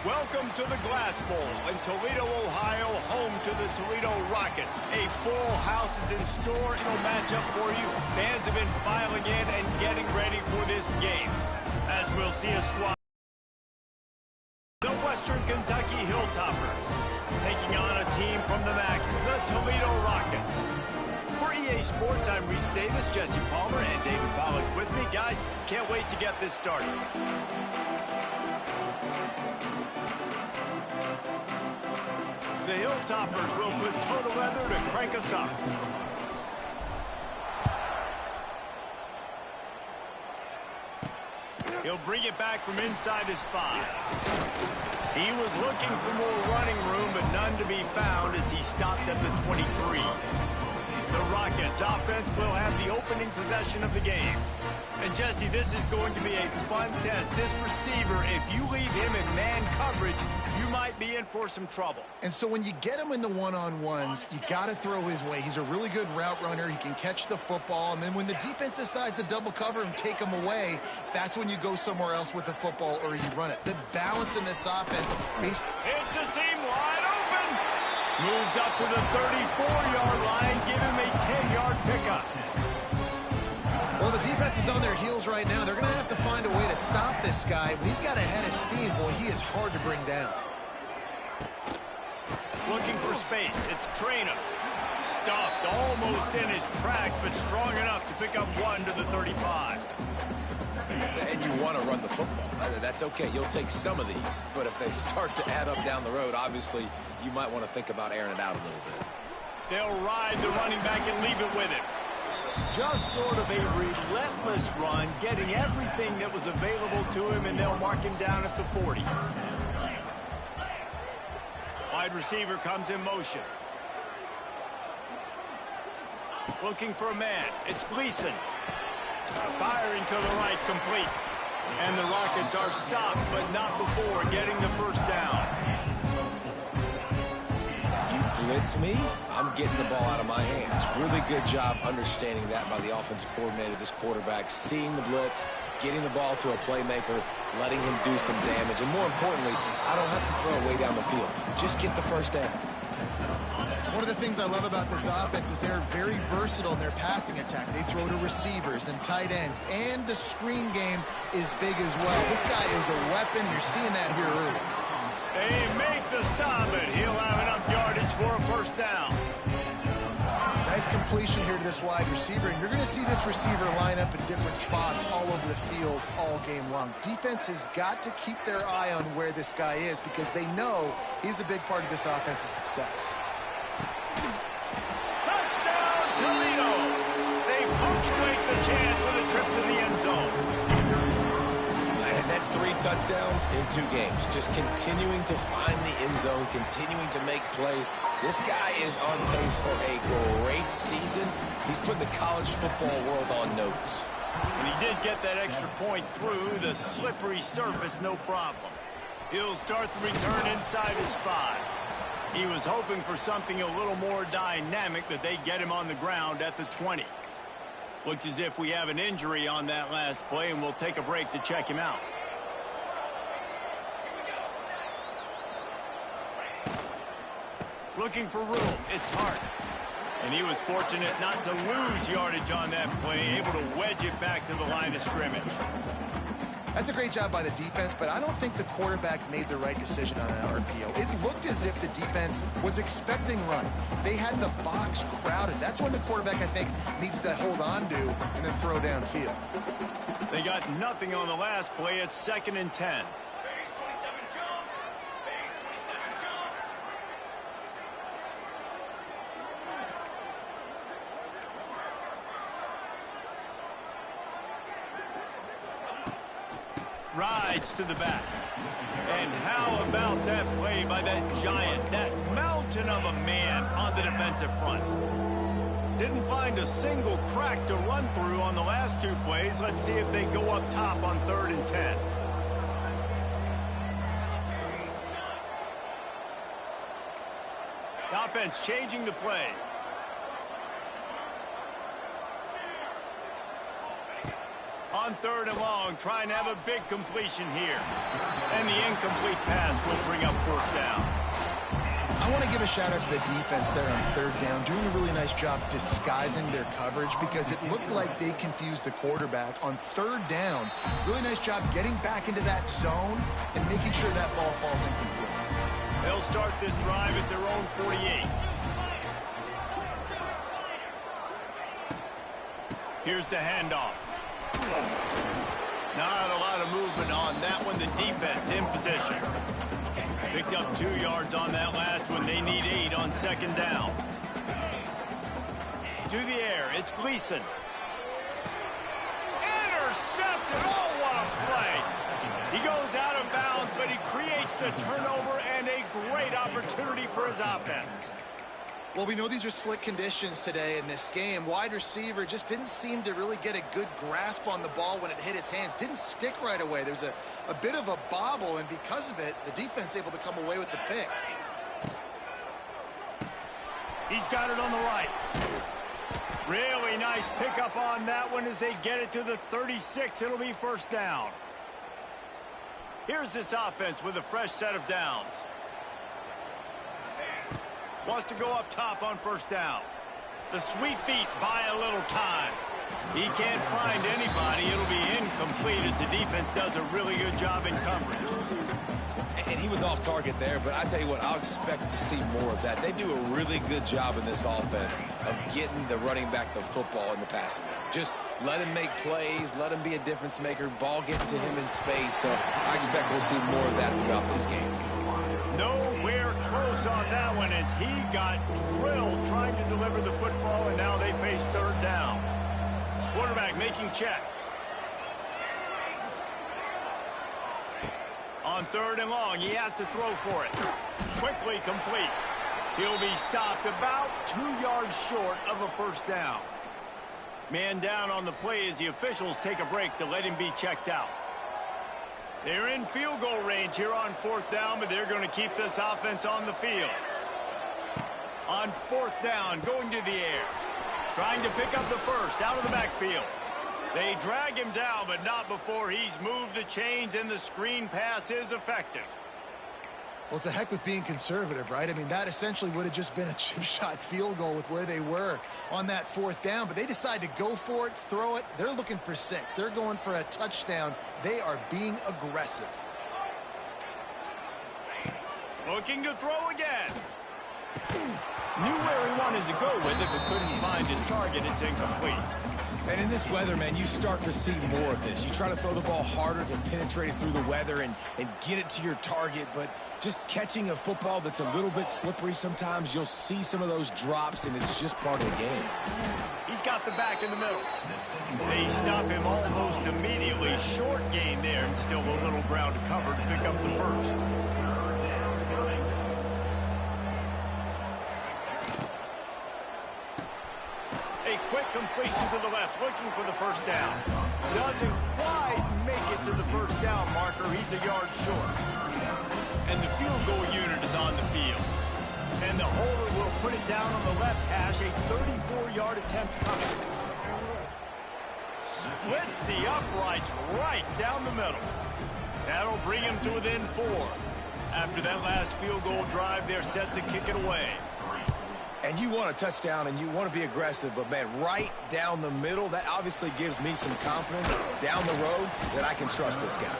Welcome to the Glass Bowl in Toledo, Ohio, home to the Toledo Rockets. A full house is in store. No matchup for you. Fans have been filing in and getting ready for this game. As we'll see a squad. The Western Kentucky Hilltoppers taking on a team from the MAC, the Toledo Rockets. For EA Sports, I'm Reese Davis, Jesse Palmer, and David Pollack with me. Guys, can't wait to get this started. The Hilltoppers will put total leather to crank us up. He'll bring it back from inside his 5. He was looking for more running room, but none to be found as he stopped at the 23. The Rockets offense will have the opening possession of the game. And Jesse, this is going to be a fun test. This receiver, if you leave him in man coverage, you might be in for some trouble. And so when you get him in the one-on-ones, you got to throw his way. He's a really good route runner. He can catch the football. And then when the defense decides to double cover and take him away, that's when you go somewhere else with the football or you run it. The balance in this offense. It's a seam wide open. Moves up to the 34-yard line. Give him a 10-yard pickup. Well, the defense is on their heels right now. They're going to have to find a way to stop this guy. When he's got a head of steam, boy, he is hard to bring down. Looking for space. It's Trainer. Stuffed almost in his tracks, but strong enough to pick up 1 to the 35. And you want to run the football. That's okay. You'll take some of these. But if they start to add up down the road, obviously, you might want to think about airing it out a little bit. They'll ride the running back and leave it with him. Just sort of a relentless run, getting everything that was available to him, and they'll mark him down at the 40. Wide receiver comes in motion. Looking for a man. It's Gleason. Firing to the right, complete. And the Rockets are stopped, but not before getting the first down. You blitz me, I'm getting the ball out of my hands. Really good job understanding that by the offensive coordinator, this quarterback, seeing the blitz, getting the ball to a playmaker, letting him do some damage. And more importantly, I don't have to throw it way down the field. Just get the first down. One of the things I love about this offense is they're very versatile in their passing attack. They throw to receivers and tight ends, and the screen game is big as well. This guy is a weapon. You're seeing that here early. They make the stop, but he'll have enough yardage for a first down. Nice completion here to this wide receiver, and you're going to see this receiver line up in different spots all over the field all game long. Defense has got to keep their eye on where this guy is because they know he's a big part of this offense's success. Touchdown, Toledo! They punctuate the chance with a trip to the end zone. And that's 3 touchdowns in 2 games. Just continuing to find the end zone, continuing to make plays. This guy is on pace for a great season. He's put the college football world on notice. And he did get that extra point through the slippery surface, no problem. He'll start the return inside his 5. He was hoping for something a little more dynamic, that they get him on the ground at the 20. Looks as if we have an injury on that last play, and we'll take a break to check him out. Looking for room. It's Hart. And he was fortunate not to lose yardage on that play, able to wedge it back to the line of scrimmage. That's a great job by the defense, but I don't think the quarterback made the right decision on that RPO. It looked as if the defense was expecting run. They had the box crowded. That's when the quarterback, I think, needs to hold on to and then throw downfield. They got nothing on the last play. It's 2nd and 10. Rides to the back. And how about that play by that giant, that mountain of a man on the defensive front? Didn't find a single crack to run through on the last 2 plays. Let's see if they go up top on 3rd and 10. The offense changing the play. On 3rd and long, trying to have a big completion here. And the incomplete pass will bring up 4th down. I want to give a shout out to the defense there on 3rd down, doing a really nice job disguising their coverage because it looked like they confused the quarterback on 3rd down. Really nice job getting back into that zone and making sure that ball falls incomplete. They'll start this drive at their own 48. Here's the handoff. Not a lot of movement on that one. The defense in position. Picked up 2 yards on that last one. They need 8 on 2nd down. To the air, it's Gleason. Intercepted. Oh, what a play. He goes out of bounds, but he creates the turnover and a great opportunity for his offense. Well, we know these are slick conditions today in this game. Wide receiver just didn't seem to really get a good grasp on the ball when it hit his hands. Didn't stick right away. There was a bit of a bobble, and because of it, the defense able to come away with the pick. He's got it on the right. Really nice pickup on that one as they get it to the 36. It'll be 1st down. Here's this offense with a fresh set of downs. Wants to go up top on 1st down. The sweet feet buy a little time. He can't find anybody. It'll be incomplete as the defense does a really good job in coverage. And he was off target there, but I tell you what, I'll expect to see more of that. They do a really good job in this offense of getting the running back the football in the passing game. Just let him make plays, let him be a difference maker, ball getting to him in space. So I expect we'll see more of that throughout this game. Nowhere close on that one as he got drilled trying to deliver the football, and now they face 3rd down. Quarterback making checks. On 3rd and long, he has to throw for it. Quickly complete. He'll be stopped about 2 yards short of a 1st down. Man down on the play as the officials take a break to let him be checked out. They're in field goal range here on 4th down, but they're going to keep this offense on the field. On 4th down, going to the air. Trying to pick up the first out of the backfield. They drag him down, but not before he's moved the chains, and the screen pass is effective. Well, it's a heck with being conservative, right? I mean, that essentially would have just been a chip shot field goal with where they were on that 4th down, but they decide to go for it, throw it. They're looking for 6. They're going for a touchdown. They are being aggressive. Looking to throw again. Knew where he wanted to go with it, but couldn't find his target. It's incomplete. And in this weather, man, you start to see more of this. You try to throw the ball harder to penetrate it through the weather and get it to your target, but just catching a football that's a little bit slippery sometimes, you'll see some of those drops, and it's just part of the game. He's got the back in the middle. They stop him almost immediately. Short gain there, and still a little ground to cover to pick up the first. A quick completion to the left, looking for the 1st down. Doesn't quite make it to the 1st down marker. He's a yard short. And the field goal unit is on the field. And the holder will put it down on the left hash, a 34-yard attempt coming. Splits the uprights right down the middle. That'll bring him to within 4. After that last field goal drive, they're set to kick it away. And you want a touchdown, and you want to be aggressive, but, man, right down the middle, that obviously gives me some confidence down the road that I can trust this guy.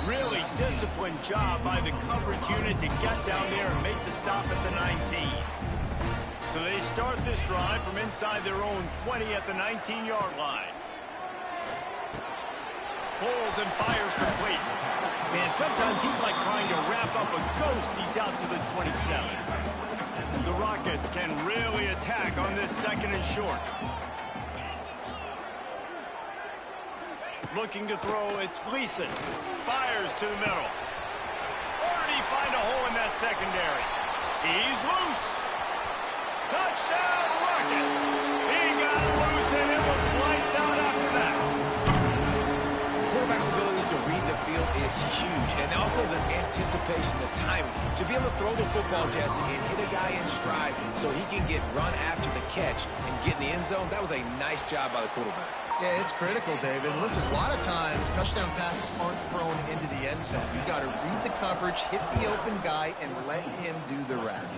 Really disciplined job by the coverage unit to get down there and make the stop at the 19. So they start this drive from inside their own 20 at the 19-yard line. Pulls and fires complete. Man, sometimes he's like trying to wrap up a ghost. He's out to the 27. The Rockets can really attack on this 2nd and short. Looking to throw, it's Gleason. Fires to the middle. Or did he find a hole in that secondary? He's loose. Touchdown, Rockets. He got loose, and it was lights out after that. The quarterback's abilities to read the field is huge, and also the anticipation, the timing, to be able to throw the football, Jesse, and hit a guy in stride so he can get run after the catch and get in the end zone. That was a nice job by the quarterback. Yeah, it's critical, David. Listen, a lot of times, touchdown passes aren't thrown into the end zone. You've got to read the coverage, hit the open guy, and let him do the rest.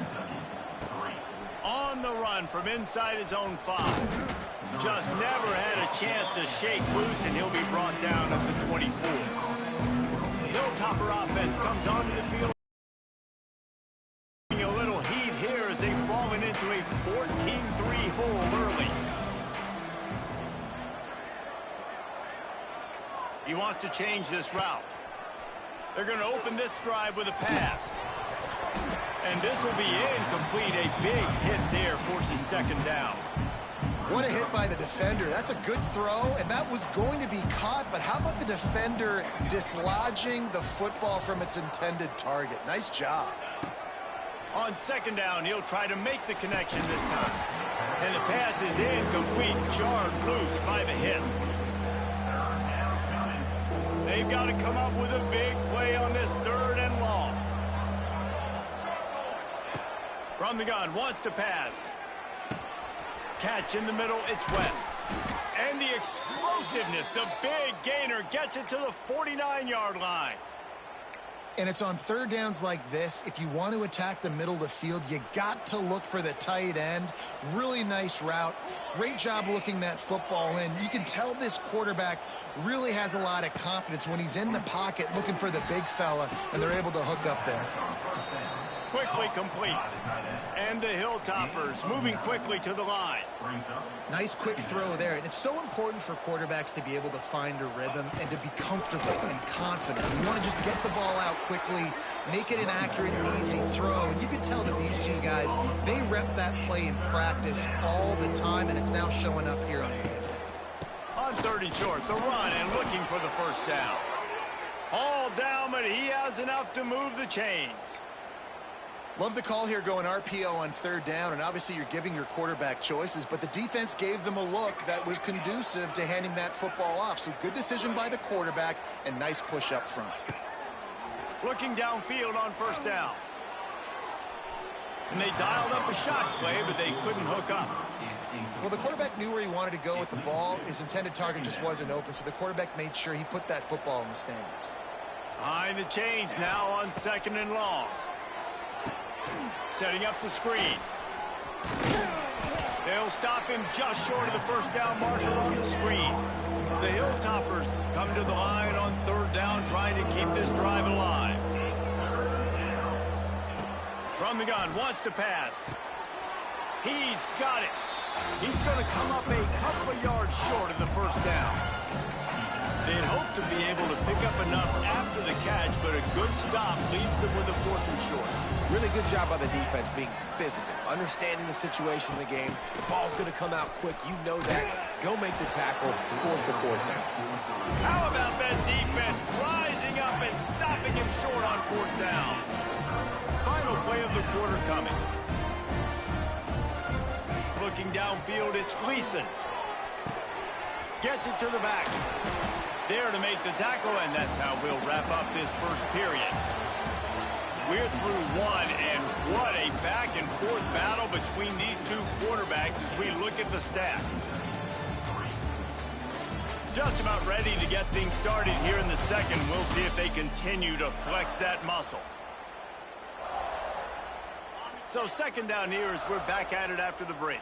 On the run from inside his own 5. Just never had a chance to shake loose, and he'll be brought down at the 24. The Hilltopper offense comes onto the field. A little heat here as they've fallen into a 14-3 hole early. He wants to change this route. They're going to open this drive with a pass. And this will be incomplete. A big hit there forces second down. What a hit by the defender. That's a good throw, and that was going to be caught, but how about the defender dislodging the football from its intended target? Nice job. On second down, he'll try to make the connection this time. And the pass is incomplete, jarred loose by the hit. They've got to come up with a big play on this 3rd and long. From the gun, wants to pass. Catch in the middle, it's West. And the explosiveness, the big gainer gets it to the 49-yard line. And it's on 3rd downs like this. If you want to attack the middle of the field, you got to look for the tight end. Really nice route. Great job looking that football in. You can tell this quarterback really has a lot of confidence when he's in the pocket looking for the big fella, and they're able to hook up there. Quickly complete. And the Hilltoppers moving quickly to the line. Nice quick throw there. And it's so important for quarterbacks to be able to find a rhythm and to be comfortable and confident. You want to just get the ball out quickly, make it an accurate and easy throw. And you can tell that these two guys, they rep that play in practice all the time, and it's now showing up here on game day. On 3rd and short, the run and looking for the first down. All down, but he has enough to move the chains. Love the call here going RPO on 3rd down, and obviously you're giving your quarterback choices, but the defense gave them a look that was conducive to handing that football off. So good decision by the quarterback and nice push up front. Looking downfield on 1st down. And they dialed up a shot play, but they couldn't hook up. Well, the quarterback knew where he wanted to go with the ball. His intended target just wasn't open, so the quarterback made sure he put that football in the stands. Behind the chains now on 2nd and long. Setting up the screen. They'll stop him just short of the first down marker on the screen. The Hilltoppers come to the line on 3rd down, trying to keep this drive alive. From the gun, wants to pass. He's got it. He's going to come up a couple of yards short of the first down. They'd hope to be able to pick up enough after the catch, but a good stop leaves them with a 4th and short. Really good job by the defense being physical, understanding the situation in the game. The ball's going to come out quick. You know that. Go make the tackle, force the 4th down. How about that defense rising up and stopping him short on 4th down? Final play of the quarter coming. Looking downfield, it's Gleason. Gets it to the back. There to make the tackle, and that's how we'll wrap up this first period. We're through one, and what a back-and-forth battle between these two quarterbacks as we look at the stats. Just about ready to get things started here in the second. We'll see if they continue to flex that muscle. So 2nd down here as we're back at it after the break.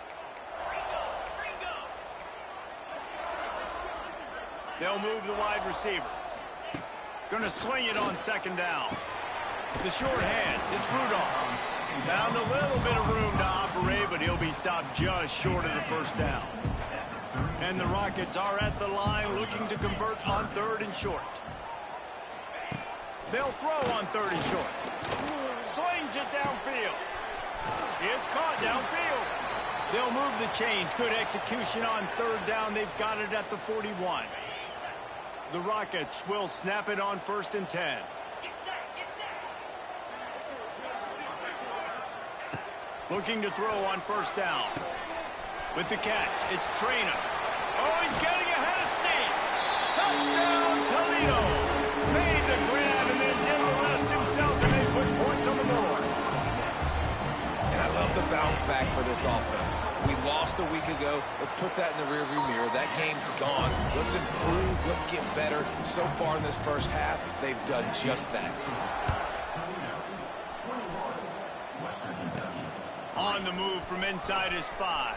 They'll move the wide receiver. Going to swing it on 2nd down. The short hands, it's Rudolph. Found a little bit of room to operate, but he'll be stopped just short of the first down. And the Rockets are at the line looking to convert on 3rd and short. They'll throw on 3rd and short. Slings it downfield. It's caught downfield. They'll move the chains. Good execution on 3rd down. They've got it at the 41. The Rockets will snap it on 1st and 10. Looking to throw on 1st down. With the catch, it's Traina. Oh, he's getting ahead of steam. Touchdown, Toledo. Made the grab and then did the rest himself bounce back for this offense. We lost a week ago. Let's put that in the rearview mirror. That game's gone. Let's improve. Let's get better. So far in this first half, they've done just that. On the move from inside his 5.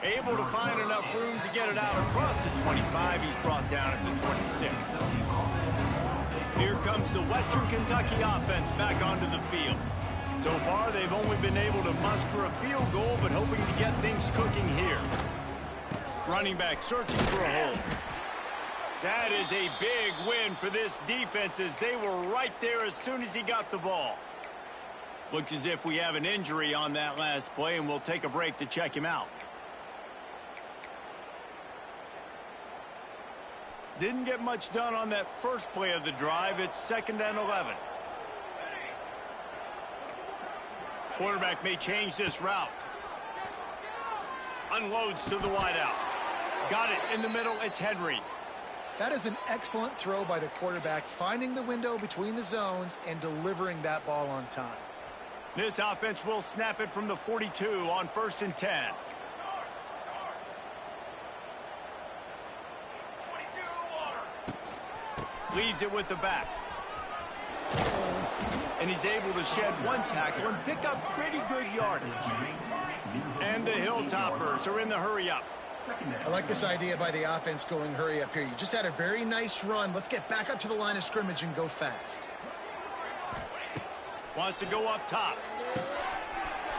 Able to find enough room to get it out across the 25. He's brought down at the 26. Here comes the Western Kentucky offense back onto the field. So far, they've only been able to muster a field goal, but hoping to get things cooking here. Running back searching for a hole. That is a big win for this defense as they were right there as soon as he got the ball. Looks as if we have an injury on that last play, and we'll take a break to check him out. Didn't get much done on that first play of the drive. It's 2nd and 11. Quarterback may change this route. Unloads to the wideout. Got it in the middle. It's Henry. That is an excellent throw by the quarterback, finding the window between the zones and delivering that ball on time. This offense will snap it from the 42 on 1st and 10. Leaves it with the back. And he's able to shed one tackle and pick up pretty good yardage. And the Hilltoppers are in the hurry up. I like this idea by the offense going hurry up here. You just had a very nice run. Let's get back up to the line of scrimmage and go fast. Wants to go up top.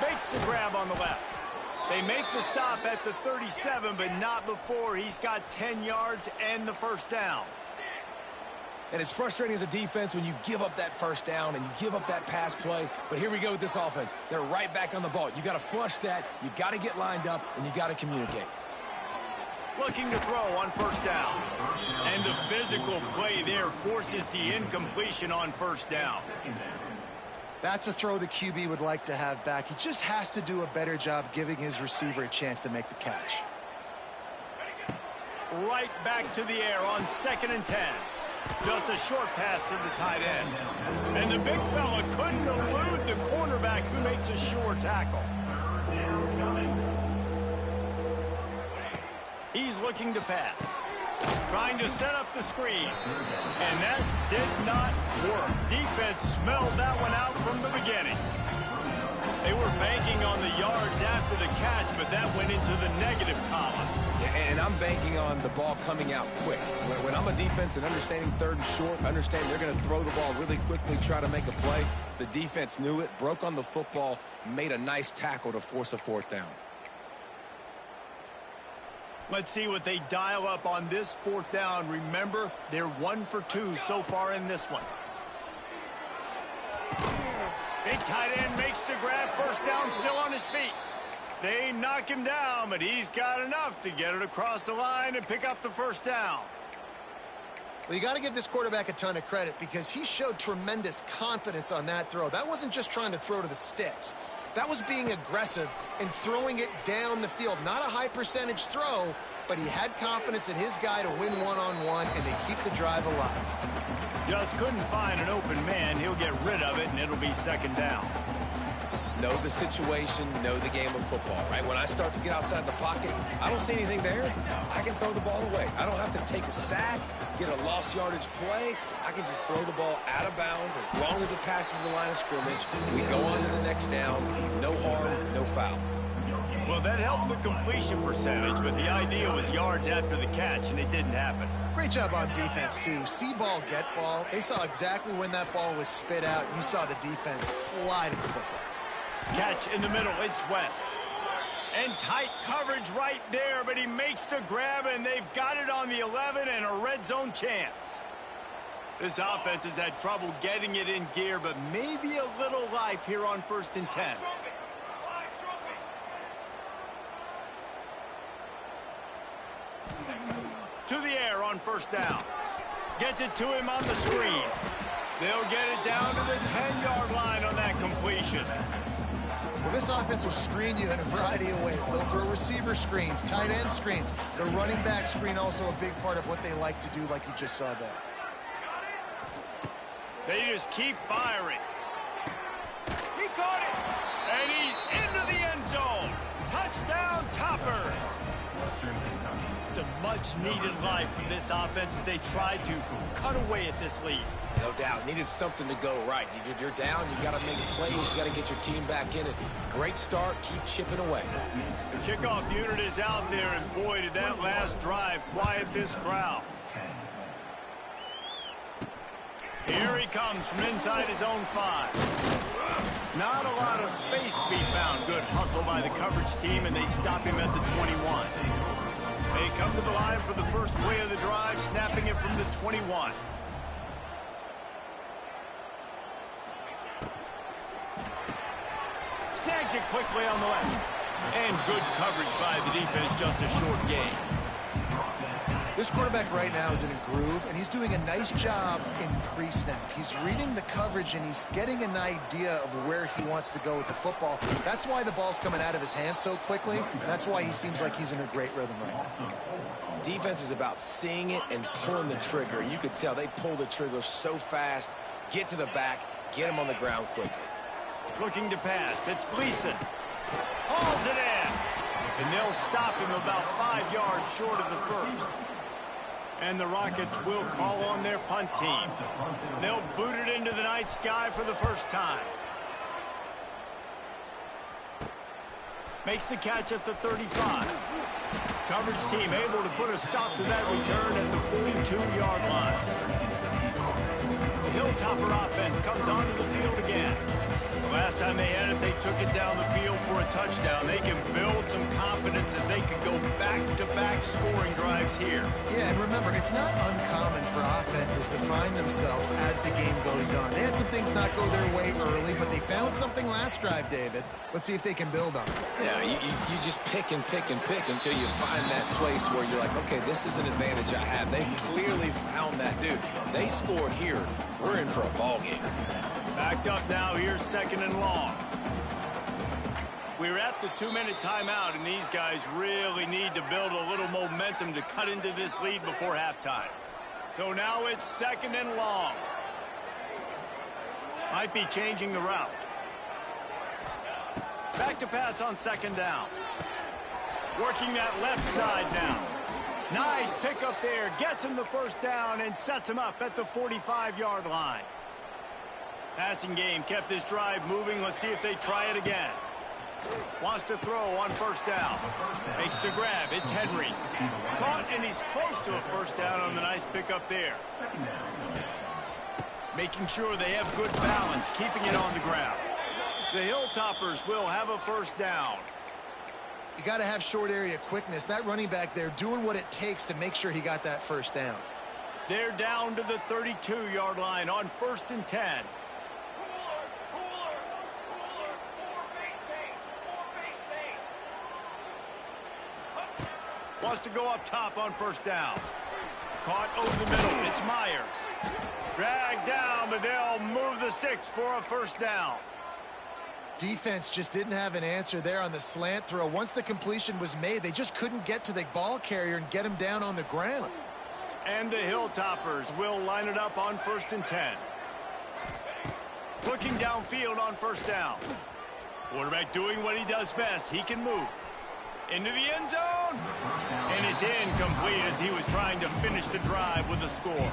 Makes the grab on the left. They make the stop at the 37, but not before he's got 10 yards and the first down. And it's frustrating as a defense when you give up that first down and you give up that pass play. But here we go with this offense. They're right back on the ball. You got to flush that. You got to get lined up, and you got to communicate. Looking to throw on 1st down. And the physical play there forces the incompletion on 1st down. That's a throw the QB would like to have back. He just has to do a better job giving his receiver a chance to make the catch. Right back to the air on 2nd and 10. Just a short pass to the tight end. And the big fella couldn't elude the cornerback who makes a sure tackle. He's looking to pass. Trying to set up the screen. And that did not work. Defense smelled that one out from the beginning. They were banking on the yards after the catch, but that went into the negative column. And I'm banking on the ball coming out quick. When I'm a defense and understanding 3rd and short, understand they're going to throw the ball really quickly, try to make a play. The defense knew it, broke on the football, made a nice tackle to force a 4th down. Let's see what they dial up on this 4th down. Remember, they're 1 for 2 so far in this one. Big tight end makes the grab. 1st down, still on his feet. They knock him down, but he's got enough to get it across the line and pick up the 1st down. Well, you got to give this quarterback a ton of credit because he showed tremendous confidence on that throw. That wasn't just trying to throw to the sticks. That was being aggressive and throwing it down the field. Not a high percentage throw, but he had confidence in his guy to win one-on-one and to keep the drive alive. Just couldn't find an open man. He'll get rid of it, and it'll be 2nd down. Know the situation, know the game of football, right? When I start to get outside the pocket, I don't see anything there. I can throw the ball away. I don't have to take a sack, get a lost yardage play. I can just throw the ball out of bounds as long as it passes the line of scrimmage. We go on to the next down. No harm, no foul. Well, that helped the completion percentage, but the idea was yards after the catch, and it didn't happen. Great job on defense, too. See ball, get ball. They saw exactly when that ball was spit out. You saw the defense fly to the football. Catch in the middle, it's West. And tight coverage right there, but he makes the grab, and they've got it on the 11 and a red zone chance. This offense has had trouble getting it in gear, but maybe a little life here on 1st and 10. To the air on 1st down. Gets it to him on the screen. They'll get it down to the 10-yard line on that completion. Well, this offense will screen you in a variety of ways. They'll throw receiver screens, tight end screens. The running back screen also a big part of what they like to do, like you just saw there. They just keep firing. He caught it. And much-needed life from this offense as they try to cut away at this lead. No doubt. Needed something to go right. You're down. You got to make plays. You got to get your team back in it. Great start. Keep chipping away. The kickoff unit is out there, and boy, did that last drive quiet this crowd. Here he comes from inside his own 5. Not a lot of space to be found. Good hustle by the coverage team, and they stop him at the 21. They come to the line for the first play of the drive, snapping it from the 21. Snags it quickly on the left. And good coverage by the defense, just a short gain. This quarterback right now is in a groove, and he's doing a nice job in pre-snap. He's reading the coverage, and he's getting an idea of where he wants to go with the football. That's why the ball's coming out of his hands so quickly, and that's why he seems like he's in a great rhythm right now. Defense is about seeing it and pulling the trigger. You could tell they pull the trigger so fast, get to the back, get him on the ground quickly. Looking to pass. It's Gleason. Hauls it in. And they'll stop him about 5 yards short of the first. And the Rockets will call on their punt team. They'll boot it into the night sky for the first time. Makes the catch at the 35. Coverage team able to put a stop to that return at the 42-yard line. The Hilltopper offense comes onto the field again. Last time they had it, they took it down the field for a touchdown. They can build some confidence that they could go back-to-back scoring drives here. Yeah, and remember, it's not uncommon for offenses to find themselves as the game goes on. They had some things not go their way early, but they found something last drive, David. Let's see if they can build on it. Yeah, you just pick and pick and pick until you find that place where you're like, okay, this is an advantage I have. They clearly found that, dude. They score here, we're in for a ball game. Backed up now, here's 2nd and long. We're at the 2-minute timeout, and these guys really need to build a little momentum to cut into this lead before halftime. So now it's 2nd and long. Might be changing the route. Back to pass on 2nd down. Working that left side now. Nice pickup there. Gets him the first down and sets him up at the 45-yard line. Passing game kept this drive moving. Let's see if they try it again. Wants to throw on 1st down. Makes the grab. It's Henry. Caught, and he's close to a 1st down on the nice pickup there. Making sure they have good balance, keeping it on the ground. The Hilltoppers will have a 1st down. You got to have short area quickness. That running back there doing what it takes to make sure he got that 1st down. They're down to the 32-yard line on 1st and 10. Wants to go up top on 1st down. Caught over the middle. It's Myers. Dragged down, but they'll move the sticks for a 1st down. Defense just didn't have an answer there on the slant throw. Once the completion was made, they just couldn't get to the ball carrier and get him down on the ground. And the Hilltoppers will line it up on 1st and 10. Looking downfield on 1st down. Quarterback doing what he does best. He can move. Into the end zone. And it's incomplete as he was trying to finish the drive with a score.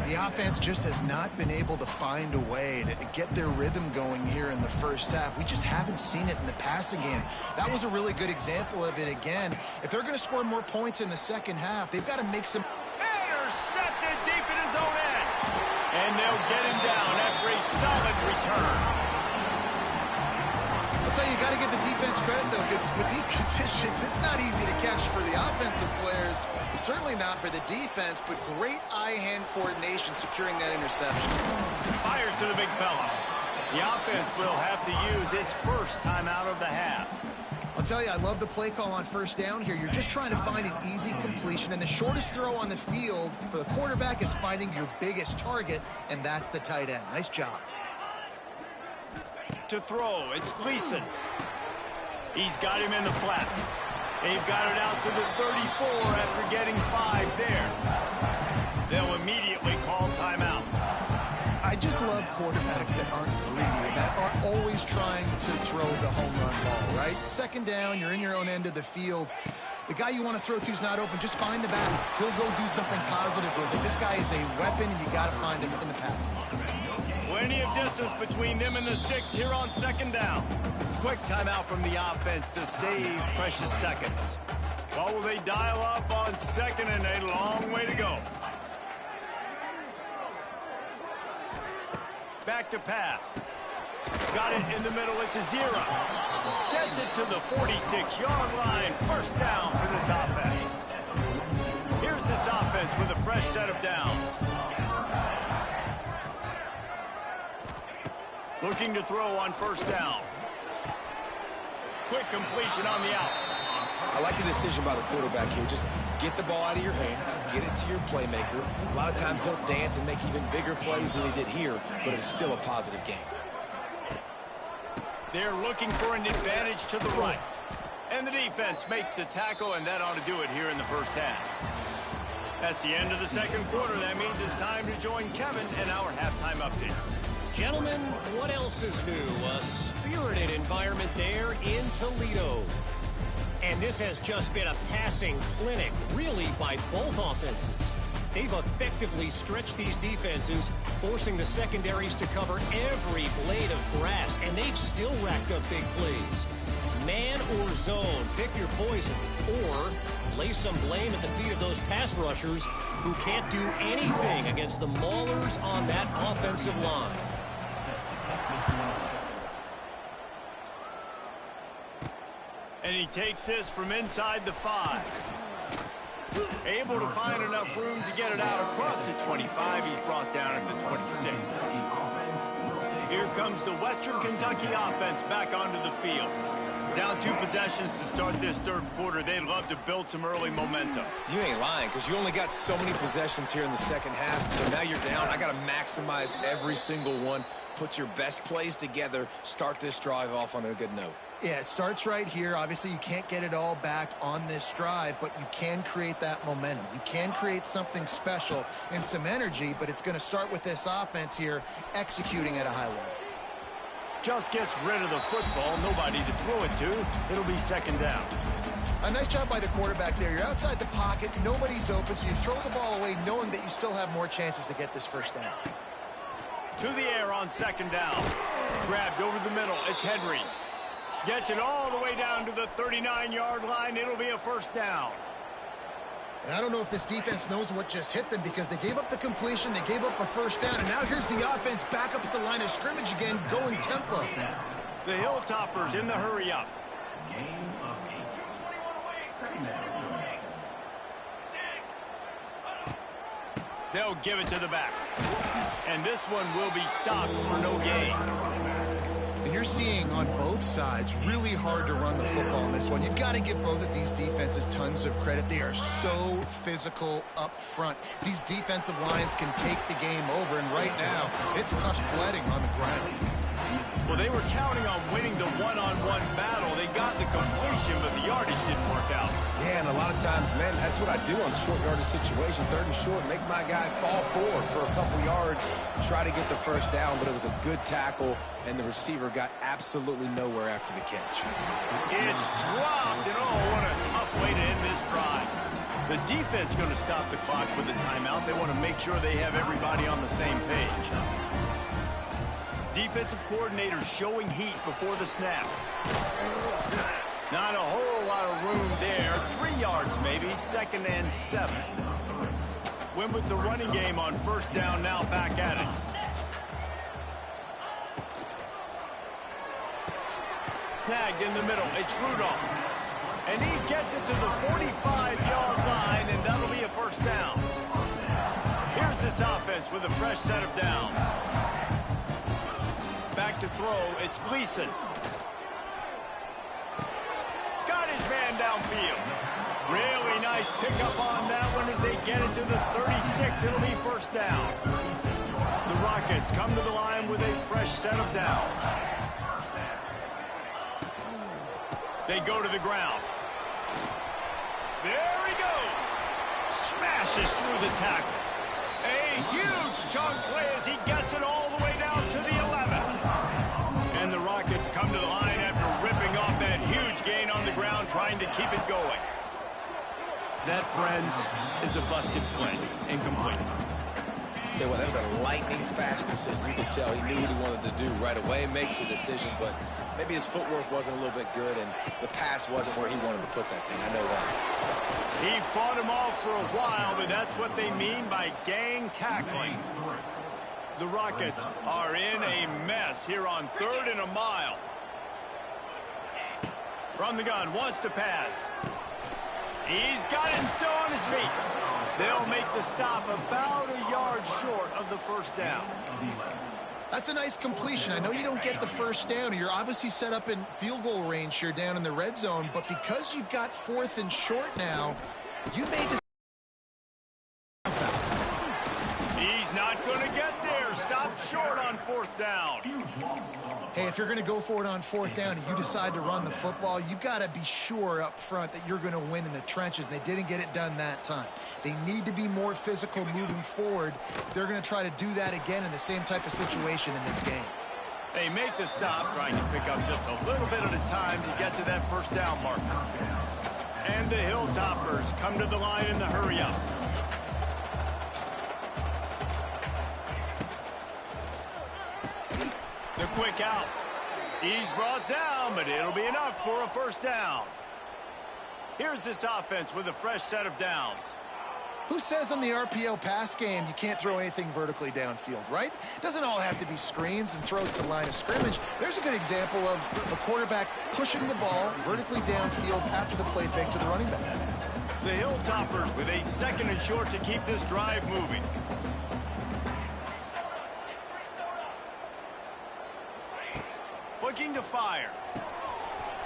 The offense just has not been able to find a way to get their rhythm going here in the first half. We just haven't seen it in the passing game. That was a really good example of it again. If they're going to score more points in the second half, they've got to make some... Intercepted deep in his own end. And they'll get him down after a solid return. I'll tell you, you got to give the defense credit, though, because with these conditions, it's not easy to catch for the offensive players. Certainly not for the defense, but great eye-hand coordination securing that interception. Fires to the big fella. The offense will have to use its first timeout of the half. I'll tell you, I love the play call on 1st down here. You're just trying to find an easy completion, and the shortest throw on the field for the quarterback is finding your biggest target, and that's the tight end. Nice job. To throw, it's Gleason. He's got him in the flat. They've got it out to the 34 after getting 5 there. They'll immediately call timeout. I just love quarterbacks that aren't greedy, that aren't always trying to throw the home run ball, right? Second down, you're in your own end of the field. The guy you want to throw to is not open. Just find the back. He'll go do something positive with it. This guy is a weapon, and you got to find him in the pass. Plenty of distance between them and the sticks here on second down. Quick timeout from the offense to save precious seconds. Well, will they dial up on second and a long way to go? Back to pass. Got it in the middle. It's a 0. Gets it to the 46-yard line. First down for this offense. Here's this offense with a fresh set of downs. Looking to throw on first down. Quick completion on the out. I like the decision by the quarterback here. Just get the ball out of your hands, get it to your playmaker. A lot of times they'll dance and make even bigger plays than they did here, but it was still a positive game. They're looking for an advantage to the right. And the defense makes the tackle, and that ought to do it here in the first half. That's the end of the second quarter. That means it's time to join Kevin and our halftime update. Gentlemen, what else is new? A spirited environment there in Toledo. And this has just been a passing clinic, really, by both offenses. They've effectively stretched these defenses, forcing the secondaries to cover every blade of grass, and they've still racked up big plays. Man or zone, pick your poison, or lay some blame at the feet of those pass rushers who can't do anything against the maulers on that offensive line. And he takes this from inside the 5. Able to find enough room to get it out across the 25. He's brought down at the 26. Here comes the Western Kentucky offense back onto the field. Down 2 possessions to start this third quarter. They'd love to build some early momentum. You ain't lying, because you only got so many possessions here in the second half, so now you're down. I got to maximize every single one, put your best plays together, start this drive off on a good note. Yeah, it starts right here. Obviously, you can't get it all back on this drive, but you can create that momentum. You can create something special and some energy, but it's going to start with this offense here executing at a high level. Just gets rid of the football. Nobody to throw it to. It'll be second down. A nice job by the quarterback there. You're outside the pocket. Nobody's open, so you throw the ball away knowing that you still have more chances to get this first down. To the air on second down. Grabbed over the middle. It's Henry. Gets it all the way down to the 39-yard line. It'll be a first down. And I don't know if this defense knows what just hit them because they gave up the completion, they gave up a first down, and now here's the offense back up at the line of scrimmage again, going tempo. The Hilltoppers in the hurry up. They'll give it to the back. And this one will be stopped for no gain. And you're seeing on both sides really hard to run the football in this one. You've got to give both of these defenses tons of credit. They are so physical up front. These defensive lines can take the game over, and right now it's tough sledding on the ground. Well, they were counting on winning the one-on-one battle. They got the completion, but the yardage didn't work out. Yeah, and a lot of times, man, that's what I do on short yardage situation. Third and short, make my guy fall forward for a couple yards, try to get the first down, but it was a good tackle, and the receiver got absolutely nowhere after the catch. It's dropped, and oh, what a tough way to end this drive. The defense going to stop the clock with a timeout. They want to make sure they have everybody on the same page. Defensive coordinator showing heat before the snap. Not a whole lot of room there. 3 yards maybe, second and 7. Went with the running game on first down, now back at it. Snagged in the middle, it's Rudolph. And he gets it to the 45-yard line, and that'll be a first down. Here's this offense with a fresh set of downs. Back to throw, it's Gleason. Got his man downfield. Really nice pickup on that one as they get it to the 36. It'll be first down. The Rockets come to the line with a fresh set of downs. They go to the ground. There he goes. Smashes through the tackle. A huge chunk play as he gets it all the way down to the 11. And the Rockets come to the line after ripping off that huge gain on the ground, trying to keep it going. That, friends, is a busted play. Incomplete. Tell you what, that was a lightning-fast decision. You could tell he knew what he wanted to do right away. Makes the decision, but maybe his footwork wasn't a little bit good, and the pass wasn't where he wanted to put that thing. I know that. He fought him off for a while, but that's what they mean by gang tackling. The Rockets are in a mess here on 3rd and a mile. From the gun, wants to pass. He's got it and still on his feet. They'll make the stop about a yard short of the first down. That's a nice completion. I know you don't get the first down. You're obviously set up in field goal range here down in the red zone, but because you've got 4th and short now, you made this. He's not going to get there. Stop short on 4th down. Hey, if you're going to go for it on 4th down and you decide to run the football, you've got to be sure up front that you're going to win in the trenches. They didn't get it done that time. They need to be more physical moving forward. They're going to try to do that again in the same type of situation in this game. They make the stop, trying to pick up just a little bit at a time to get to that first down marker. And the Hilltoppers come to the line in the hurry-up. The quick out. He's brought down, but it'll be enough for a first down. Here's this offense with a fresh set of downs. Who says in the RPO pass game you can't throw anything vertically downfield, right? Doesn't all have to be screens and throws to the line of scrimmage. There's a good example of a quarterback pushing the ball vertically downfield after the play fake to the running back. The Hilltoppers with a 2nd and short to keep this drive moving. Looking to fire.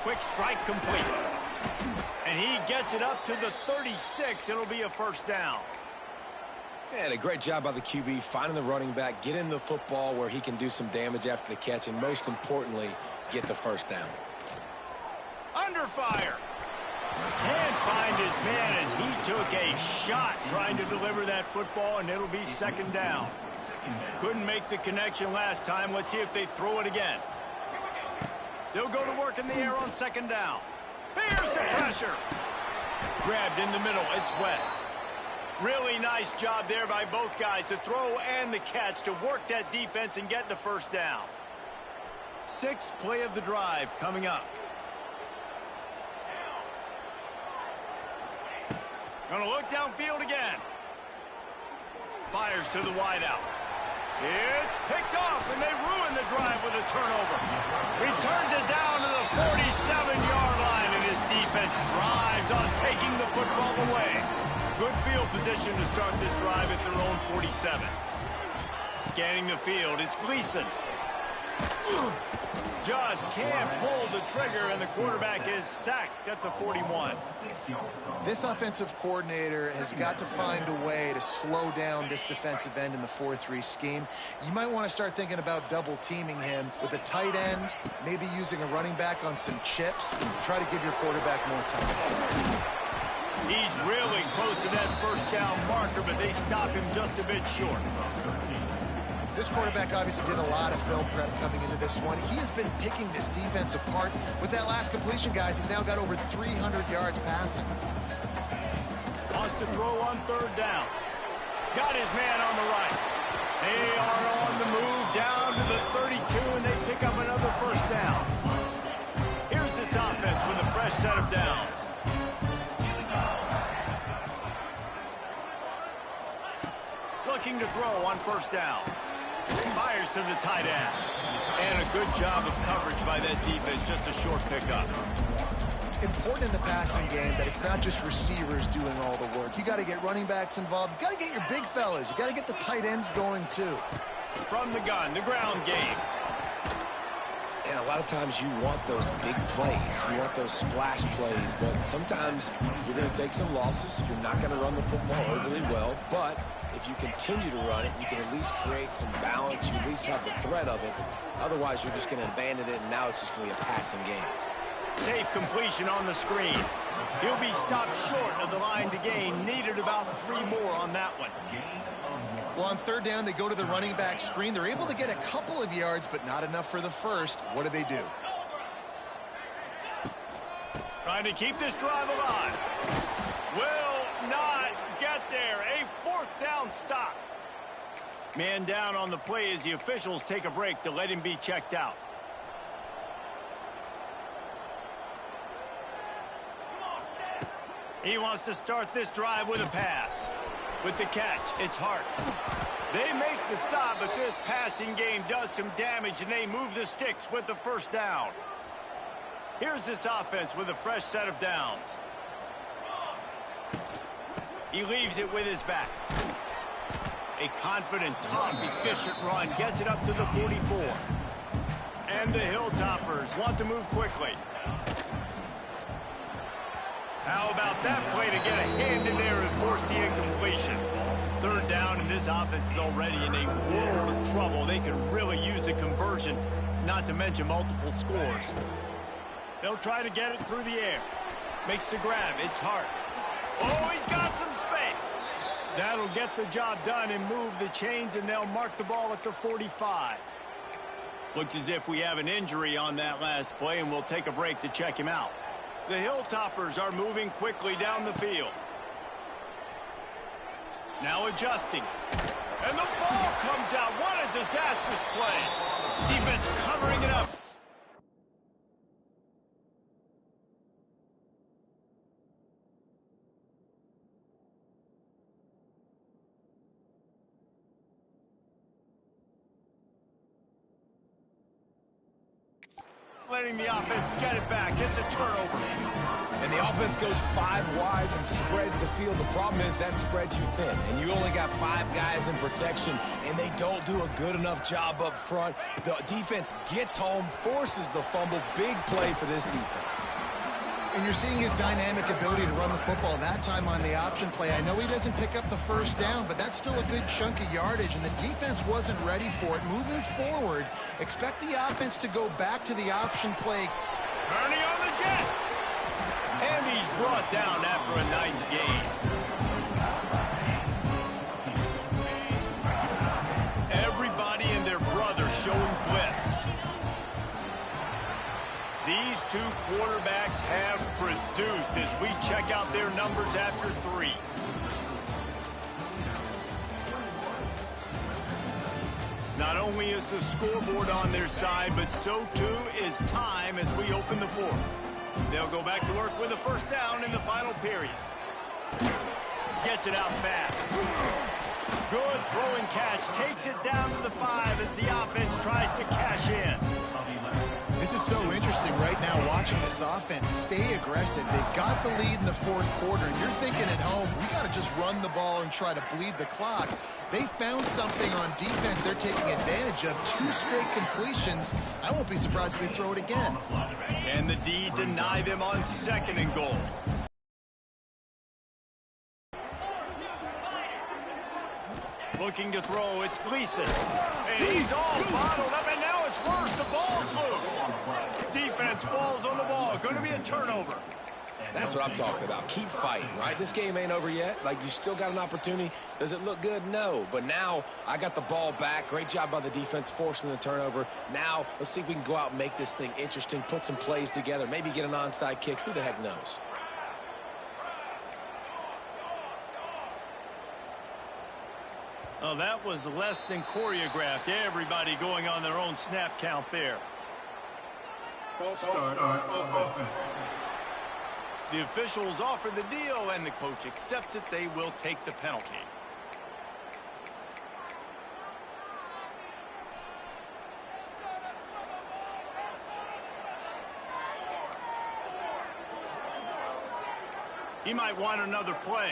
Quick strike complete. And he gets it up to the 36. It'll be a first down. And a great job by the QB finding the running back, getting the football where he can do some damage after the catch, and most importantly, get the first down. Under fire. Can't find his man as he took a shot trying to deliver that football, and it'll be 2nd down. Couldn't make the connection last time. Let's see if they throw it again. They'll go to work in the air on 2nd down. Here's the pressure. Grabbed in the middle. It's West. Really nice job there by both guys to throw and the catch to work that defense and get the first down. 6th play of the drive coming up. Gonna look downfield again. Fires to the wideout. It's picked off, and they ruin the drive with a turnover. Returns it down to the 47-yard line, and his defense thrives on taking the football away. Good field position to start this drive at their own 47. Scanning the field, it's Gleason. Just can't pull the trigger, and the quarterback is sacked at the 41. This offensive coordinator has got to find a way to slow down this defensive end in the 4-3 scheme. You might want to start thinking about double-teaming him with a tight end, maybe using a running back on some chips. Try to give your quarterback more time. He's really close to that first down marker, but they stop him just a bit short. This quarterback obviously did a lot of film prep coming into this one. He has been picking this defense apart. With that last completion, guys, he's now got over 300 yards passing. Wants to throw on 3rd down. Got his man on the right. They are on the move down to the 32, and they pick up another first down. Here's this offense with a fresh set of downs. Looking to throw on 1st down. Fires to the tight end. And a good job of coverage by that defense. Just a short pickup. Important in the passing game that it's not just receivers doing all the work. You got to get running backs involved. You got to get your big fellas. You got to get the tight ends going too. From the gun, the ground game. And a lot of times you want those big plays. You want those splash plays. But sometimes you're going to take some losses. You're not going to run the football overly well. But if you continue to run it, you can at least create some balance. You at least have the threat of it. Otherwise, you're just going to abandon it, and now it's just going to be a passing game. Safe completion on the screen. He'll be stopped short of the line to gain. Needed about 3 more on that one. Well, on third down, they go to the running back screen. They're able to get a couple of yards, but not enough for the first. What do they do? Trying to keep this drive alive. Will not get there. A fourth down stop. Man down on the play as the officials take a break to let him be checked out. He wants to start this drive with a pass. With the catch, it's Hart. They make the stop, but this passing game does some damage, and they move the sticks with the first down. Here's this offense with a fresh set of downs. He leaves it with his back. A confident, tough, efficient run gets it up to the 44. And the Hilltoppers want to move quickly. How about that play to get a hand in there and force the incompletion? Third down, and this offense is already in a world of trouble. They could really use a conversion, not to mention multiple scores. They'll try to get it through the air. Makes the grab. It's Hart. Oh, he's got some space. That'll get the job done and move the chains, and they'll mark the ball at the 45. Looks as if we have an injury on that last play, and we'll take a break to check him out. The Hilltoppers are moving quickly down the field. Now adjusting. And the ball comes out. What a disastrous play. Defense covering it up. Letting the offense get it back. It's a turnover. And the offense goes 5 wides and spreads the field. The problem is that spreads you thin, and you only got 5 guys in protection, and they don't do a good enough job up front. The defense gets home, forces the fumble. Big play for this defense. And you're seeing his dynamic ability to run the football. That time on the option play, I know he doesn't pick up the first down, but that's still a good chunk of yardage, and the defense wasn't ready for it. Moving forward, expect the offense to go back to the option play. Kearney on the Jets. And he's brought down after a nice gain. Everybody and their brother showing blitz. These two quarterbacks have produced as we check out their numbers after 3. Not only is the scoreboard on their side, but so too is time as we open the 4th. They'll go back to work with a first down in the final period. Gets it out fast. Good throwing catch. Takes it down to the 5 as the offense tries to cash in. This is so interesting right now watching this offense stay aggressive. They've got the lead in the 4th quarter, and you're thinking at home, we got to just run the ball and try to bleed the clock. They found something on defense they're taking advantage of. 2 straight completions. I won't be surprised if they throw it again. Can the D deny them on 2nd and goal? Looking to throw, it's Gleason. And he's all bottled up, and now it's worse. The ball's loose. Defense falls on the ball. Going to be a turnover. That's what I'm talking about. Keep fighting, right? This game ain't over yet. Like, you still got an opportunity. Does it look good? No. But now I got the ball back. Great job by the defense forcing the turnover. Now let's see if we can go out and make this thing interesting, put some plays together, maybe get an onside kick. Who the heck knows? Oh, that was less than choreographed. Everybody going on their own snap count there. False start on offense. The officials offer the deal, and the coach accepts it. They will take the penalty. He might want another play.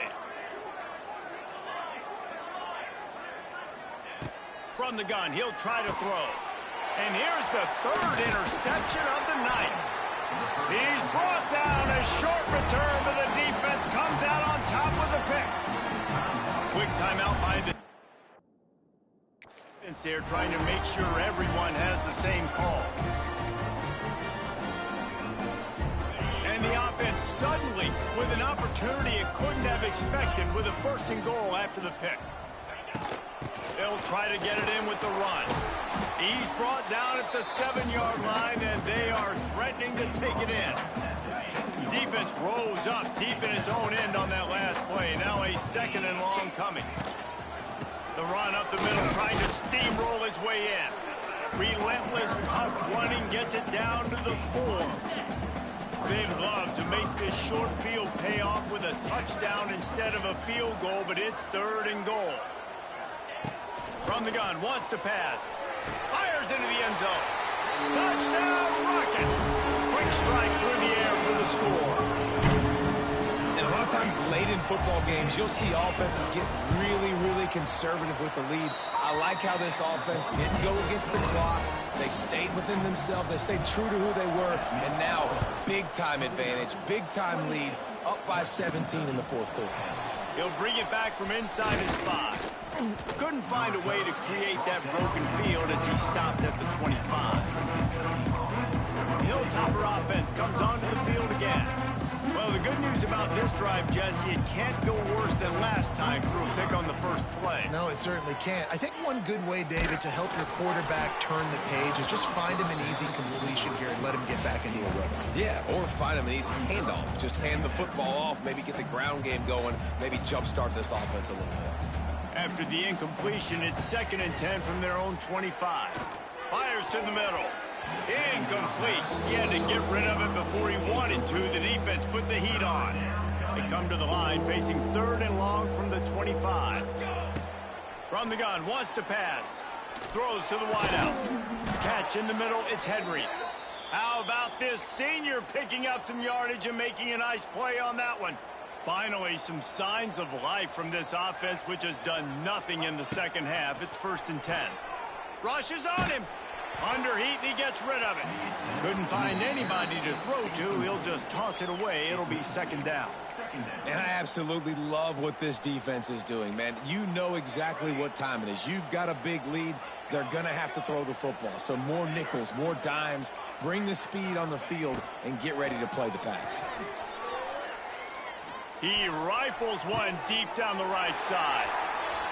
From the gun, he'll try to throw. And here's the 3rd interception of the night. He's brought down. A short return, but the defense comes out on top with a pick. Quick timeout by the defense there, trying to make sure everyone has the same call. And the offense suddenly with an opportunity it couldn't have expected with a 1st and goal after the pick. They'll try to get it in with the run. He's brought down at the 7-yard line, and they are threatening to take it in. Defense rose up deep in its own end on that last play. Now a 2nd and long coming. The run up the middle, trying to steamroll his way in. Relentless, tough running, gets it down to the 4. They'd love to make this short field pay off with a touchdown instead of a field goal, but it's 3rd and goal. From the gun, wants to pass. Fires into the end zone. Touchdown, Rockets! Quick strike through the air for the score. And a lot of times late in football games, you'll see offenses get really conservative with the lead. I like how this offense didn't go against the clock. They stayed within themselves. They stayed true to who they were. And now, big-time advantage, big-time lead, up by 17 in the 4th quarter. He'll bring it back from inside his 5. Couldn't find a way to create that broken field as he stopped at the 25. Hilltopper offense comes onto the field again. Well, the good news about this drive, Jesse, it can't go worse than last time through a pick on the first play. No, it certainly can't. I think one good way, David, to help your quarterback turn the page is just find him an easy completion here and let him get back into a rhythm. Yeah, or find him an easy handoff. Just hand the football off, maybe get the ground game going, maybe jumpstart this offense a little bit. After the incompletion, it's 2nd and 10 from their own 25. Fires to the middle. Incomplete. He had to get rid of it before he wanted to. The defense put the heat on. They come to the line facing 3rd and long from the 25. From the gun, wants to pass. Throws to the wideout. Catch in the middle, it's Henry. How about this senior picking up some yardage and making a nice play on that one? Finally, some signs of life from this offense, which has done nothing in the 2nd half. It's 1st and 10. Rushes on him. Under heat, and he gets rid of it. Couldn't find anybody to throw to. He'll just toss it away. It'll be 2nd down. And I absolutely love what this defense is doing, man. You know exactly what time it is. You've got a big lead. They're going to have to throw the football. So more nickels, more dimes. Bring the speed on the field and get ready to play the pass. He rifles one deep down the right side.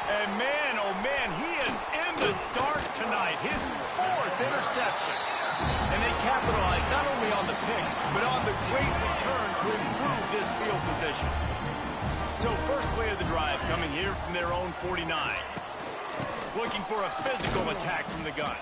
And man, oh man, he is in the dark tonight. His 4th interception. And they capitalize not only on the pick, but on the great return to improve this field position. So first play of the drive coming here from their own 49. Looking for a physical attack from the gun.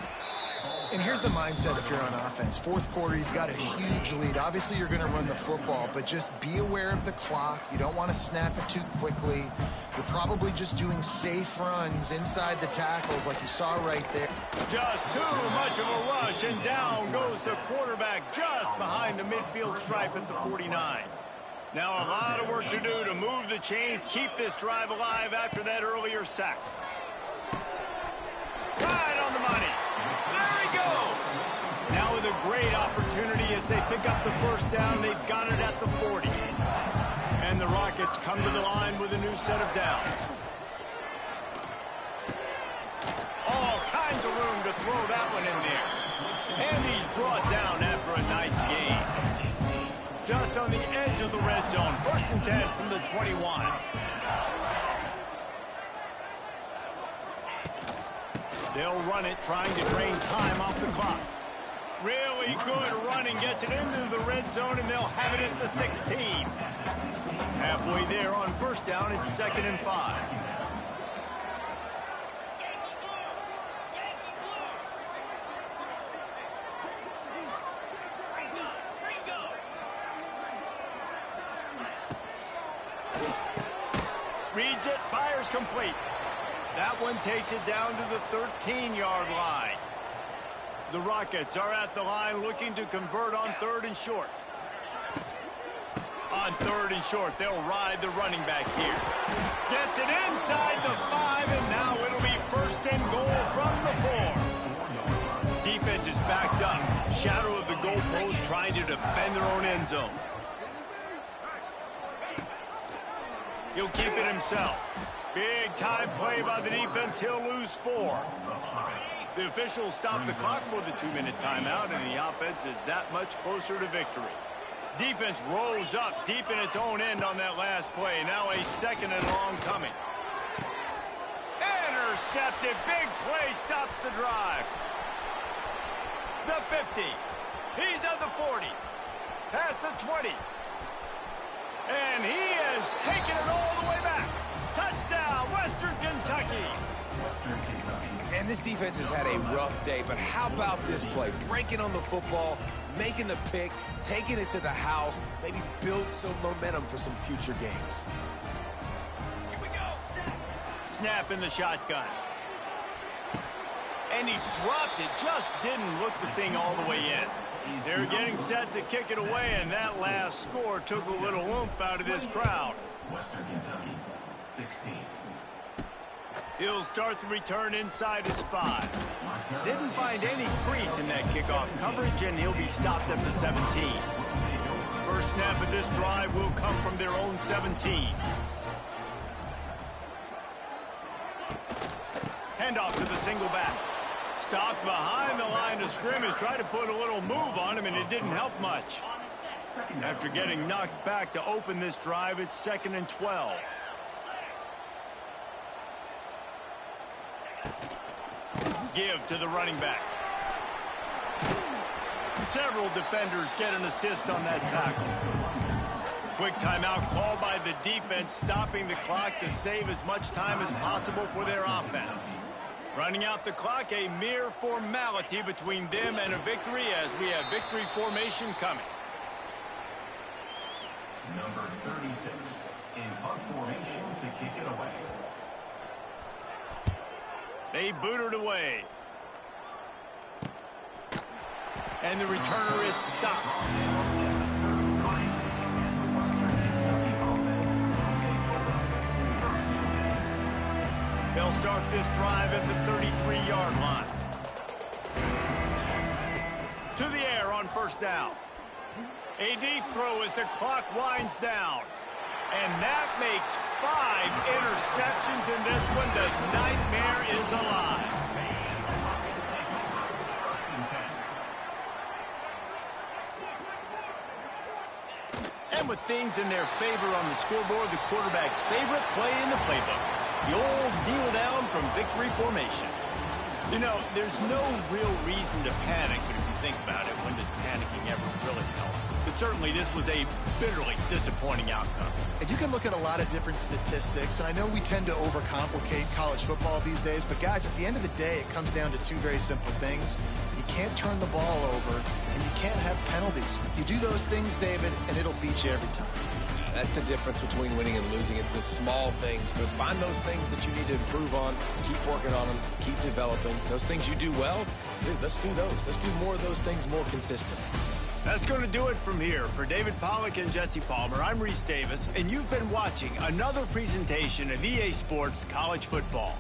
And here's the mindset if you're on offense. 4th quarter, you've got a huge lead. Obviously, you're going to run the football, but just be aware of the clock. You don't want to snap it too quickly. You're probably just doing safe runs inside the tackles like you saw right there. Just too much of a rush, and down goes the quarterback just behind the midfield stripe at the 49. Now a lot of work to do to move the chains, keep this drive alive after that earlier sack. Right on the money. There he goes. Now with a great opportunity as they pick up the 1st down. They've got it at the 40. And the Rockets come to the line with a new set of downs. All kinds of room to throw that one in there. And he's brought down after a nice gain. Just on the edge of the red zone. 1st and 10 from the 21. They'll run it, trying to drain time off the clock. Really good running, gets it into the red zone, and they'll have it at the 16. Halfway there on 1st down, it's 2nd and 5. Reads it, fires complete. That one takes it down to the 13-yard line. The Rockets are at the line looking to convert on 3rd and short. On 3rd and short, they'll ride the running back here. Gets it inside the 5, and now it'll be 1st and goal from the 4. Defense is backed up. Shadow of the goalpost trying to defend their own end zone. He'll keep it himself. Big time play by the defense. He'll lose 4. The officials stop the clock for the 2-minute timeout, and the offense is that much closer to victory. Defense rose up deep in its own end on that last play. Now a 2nd and long coming. intercepted. Big play stops the drive. The 50. He's at the 40. Past the 20. And he has taken it all the way back. Touchdown, Western Kentucky. And this defense has had a rough day, but how about this play? Breaking on the football, making the pick, taking it to the house, maybe build some momentum for some future games. Here we go. Snap in the shotgun. And he dropped it, just didn't look the thing all the way in. They're getting set to kick it away, and that last score took a little oomph out of this crowd. Western Kentucky, 16. He'll start the return inside his 5. Didn't find any crease in that kickoff coverage, and he'll be stopped at the 17. First snap of this drive will come from their own 17. Handoff to the single back. Stopped behind the line of scrimmage, tried to put a little move on him, and it didn't help much. After getting knocked back to open this drive, it's 2nd and 12. Give to the running back. Several defenders get an assist on that tackle. Quick timeout called by the defense, stopping the clock to save as much time as possible for their offense. Running out the clock, a mere formality between them and a victory as we have victory formation coming. Number 36 in punt formation to kick it away. They boot it away. And the returner is stopped. They'll start this drive at the 33-yard line. To the air on first down. A deep throw as the clock winds down. And that makes 5 interceptions in this one. The nightmare is alive. And with things in their favor on the scoreboard, the quarterback's favorite play in the playbook. The old kneel down from victory formation. You know, there's no real reason to panic, but if you think about it, when does panicking ever really help? But certainly this was a bitterly disappointing outcome. And you can look at a lot of different statistics, and I know we tend to overcomplicate college football these days, but guys, at the end of the day, it comes down to 2 very simple things. You can't turn the ball over, and you can't have penalties. You do those things, David, and it'll beat you every time. That's the difference between winning and losing. It's the small things, but find those things that you need to improve on, keep working on them, keep developing. Those things you do well, dude, let's do those. Let's do more of those things more consistently. That's going to do it from here. For David Pollack and Jesse Palmer, I'm Reese Davis, and you've been watching another presentation of EA Sports College Football.